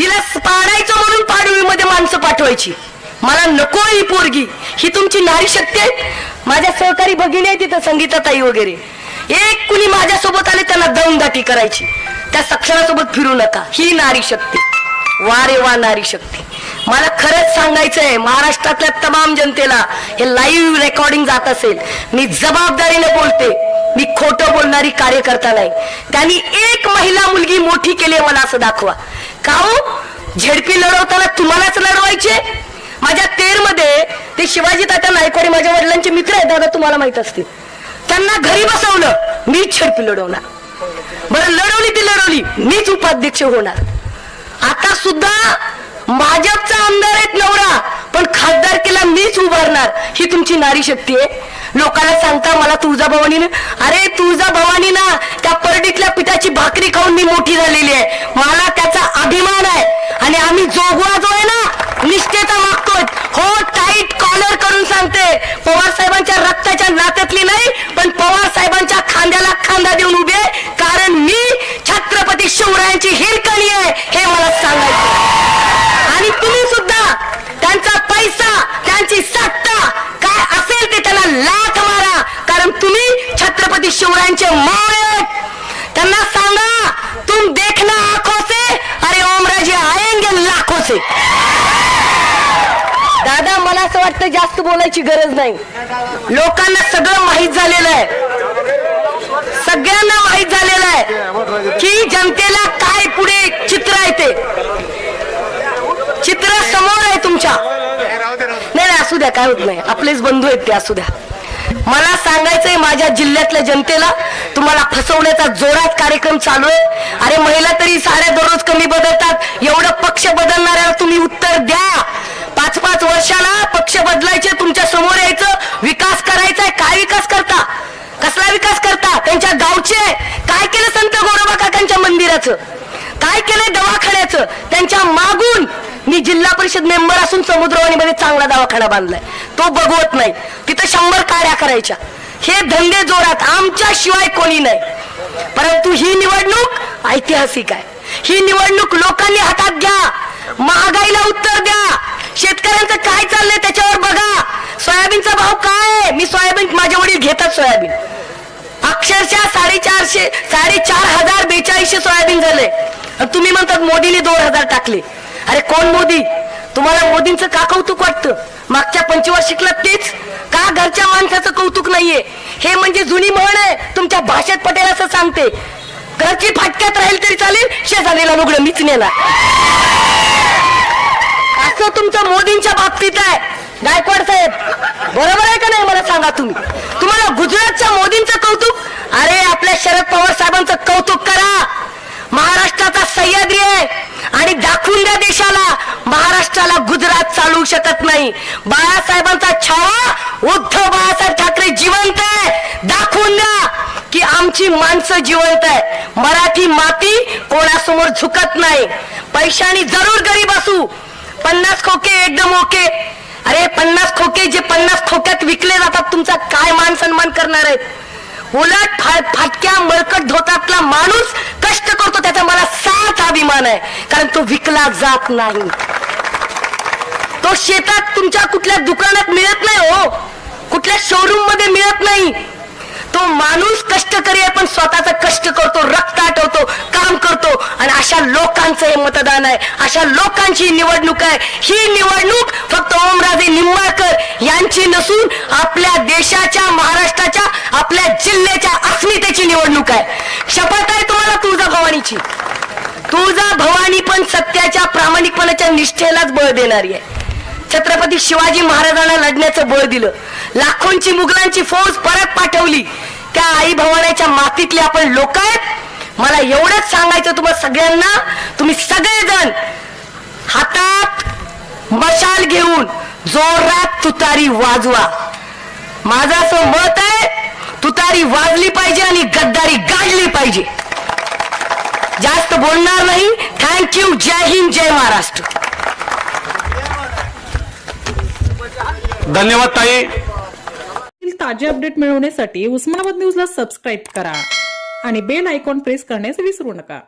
तिला पाडायचं म्हणून पाडवीमध्ये माणसं पाठवायची. मला नको ही पोरगी. ही तुमची नारी शक्ती आहे. माझ्या सहकारी भगिनी आहे तिथं, संगीताताई वगैरे, एक कुणी माझ्यासोबत आले त्यांना दमदाटी करायची. त्या सक्षणासोबत फिरू नका. ही नारी शक्ती. वा रे वा नारी शक्ती. मला खरंच सांगायचंय महाराष्ट्रातल्या तमाम जनतेला, हे लाईव्ह रेकॉर्डिंग जात असेल, मी जबाबदारीने बोलते, मी खोटं बोलणारी कार्यकर्ता नाही. त्यांनी एक महिला मुलगी मोठी केली मला असं दाखवा. का हो झेडपी लढवताना तुम्हालाच लढवायचे? माझ्या तेरमध्ये ते शिवाजी तात्या नायकवाडे माझ्या वडिलांचे मित्र आहेत दादा, तुम्हाला माहित असतील. त्यांना घरी बसवलं, मीच झेडपी लढवणार. बरं लढवली ती लढवली, मीच उपाध्यक्ष होणार. आता सुद्धा भाजपचा आमदार आहेत नवरा, पण खासदारकीला मीच उभारणार. ही तुमची नारी शक्ती आहे. लोकांना सांगता मला तुळजाभवानीनं, अरे तुळजाभवानीनं त्या परडीतल्या पिठाची भाकरी खाऊन मी मोठी झालेली आहे. मला त्याचा अभिमान आहे. आणि आम्ही जोगवा जो आहे ना निष्ठेचा मागतोय. हो टाईट कॉलर करून सांगते, पवार साहेबांच्या रक्ताच्या नात्यातली नाही, पण पवार साहेबांच्या खांद्याला खांदा देऊन उभे, कारण मी छत्रपती शिवरायांची हिरकणी आहे हे मला सांगायचं. आणि तुम्ही सुद्धा त्यांचा पैसा, त्यांची सत्ता काय असेल ते त्यांना लाथ मारा, कारण तुम्ही छत्रपती शिवरायांचे मावळे. त्यांना सांगा तुम देखना आंखों से, अरे ओमराजे आएंगे लाखों से. दादा मला असं वाटतं जास्त बोलायची गरज नाही. लोकांना सगळं माहीत झालेलं आहे, सगळ्यांना माहीत झालेलं आहे की जनतेला काय पुढे चित्र आहे. ते चित्र समोर आहे तुमच्या. नाही नाही असू द्या, काय होत नाही, आपलेच बंधू आहेत ते, असू द्या. मला सांगायचंय माझ्या जिल्ह्यातल्या जनतेला, तुम्हाला फसवण्याचा जोरात कार्यक्रम चालू आहे. अरे महिला तरी साड्या दररोज कमी बदलतात, एवढं पक्ष बदलणाऱ्याला तुम्ही उत्तर द्या. 5-5 वर्षाला पक्ष बदलायचे, तुमच्या समोर यायचं, विकास करायचा आहे. काय विकास करता? कसला विकास करता? त्यांच्या गावचे काय केलं? संत गोरोबा काकांच्या मंदिराचं काय केलंय? दवाखान्याचं. त्यांच्या मागून मी जिल्हा परिषद मेंबर असून समुद्रवाणीमध्ये चांगला दवाखाना बांधलाय, तो बघवत नाही. तिथं 100 काड्या करायच्या. हे धंदे जोरात, आमच्या शिवाय कोणी नाही. परंतु ही निवडणूक ऐतिहासिक आहे. ही निवडणूक लोकांनी हातात घ्या. महागाईला उत्तर द्या. शेतकऱ्यांचं काय चाललंय त्याच्यावर बघा. सोयाबीनचा भाव काय आहे? मी सोयाबीन, माझे वडील घेतात सोयाबीन. अक्षरशः 4,542 सोयाबीन झाले. तुम्ही म्हणतात मोदीने 2,000 टाकले. अरे कोण मोदी? तुम्हाला मोदींचं का कौतुक वाटतं? मागच्या पंचवार्षिकला तेच का? घरच्या माणसाचं कौतुक नाहीये. हे म्हणजे जुनी म्हण आहे, तुमच्या भाषेत पटेल असं सांगते, घरची फाटक्यात राहील तरी चालेल, शेजारीला लुगडं मीच नेला. असं तुमचं मोदींच्या बाबतीत आहे. गायकवाड साहेब बरोबर आहे का नाही मला सांगा तुम्ही? तुम्हाला गुजरातच्या मोदींचं कौतुक, अरे आपल्या शरद पवार साहेबांचं कौतुक करा. महाराष्ट्राचा सह्याद्री आहे आणि दाखवून द्या देशाला, महाराष्ट्राला गुजरात चालवू शकत नाही. बाळासाहेबांचा छावा उद्धव बाळासाहेब ठाकरे जिवंत आहे. दाखवून द्या की आमची माणसं जिवंत आहे. मराठी माती कोणासमोर झुकत नाही. पैशाने जरूर गरीब असू, 50 खोके एकदम ओके. अरे 50 खोके जे 50 खोक्यात विकले जातात, तुमचा काय मान सन्मान करणार आहेत? उलट फाटक्या मळकट धोतातला माणूस कष्ट करतो, त्याचा मला साथ अभिमान आहे, कारण तो विकला जात नाही. तो शेतात तुमच्या कुठल्या दुकानात मिळत नाही हो, कुठल्या शोरूम मध्ये मिळत नाही. तो माणूस कष्टकरी आहे, पण स्वतःचा कष्ट करतो, रक्त आटवतो, काम करतो. आणि अशा लोकांचं हे मतदान आहे, अशा लोकांची निवडणूक आहे. ही निवडणूक फक्त ओमराजे निंबाळकर यांची नसून आपल्या देशाच्या, महाराष्ट्राच्या, आपल्या जिल्ह्याच्या अस्मितेची निवडणूक आहे. शपथ आहे तुम्हाला तुळजाभवानीची. तुळजाभवानी पण सत्याच्या, प्रामाणिकपणाच्या निष्ठेलाच बळ देणारी आहे. छत्रपती शिवाजी महाराजांना लढण्याचं बळ दिलं. लाखोंची मुघलांची फौज परत पाठवली. त्या आई भवानीच्या मातीतले आपण लोक आहेत. मला एवढंच सांगायचं तुम्हा सगळ्यांना, तुम्ही सगळेजण हातात मशाल घेऊन जोरात तुतारी वाजवा. माझं असं मत आहे, तुतारी वाजली पाहिजे आणि गद्दारी गाजली पाहिजे. जास्त बोलणार नाही. थँक्यू. जय हिंद, जय महाराष्ट्र. धन्यवाद ताई. ताजे अपडेट मिळवण्यासाठी उस्मानाबाद न्यूजला सबस्क्राईब करा आणि बेल आयकॉन प्रेस करण्यास विसरू नका.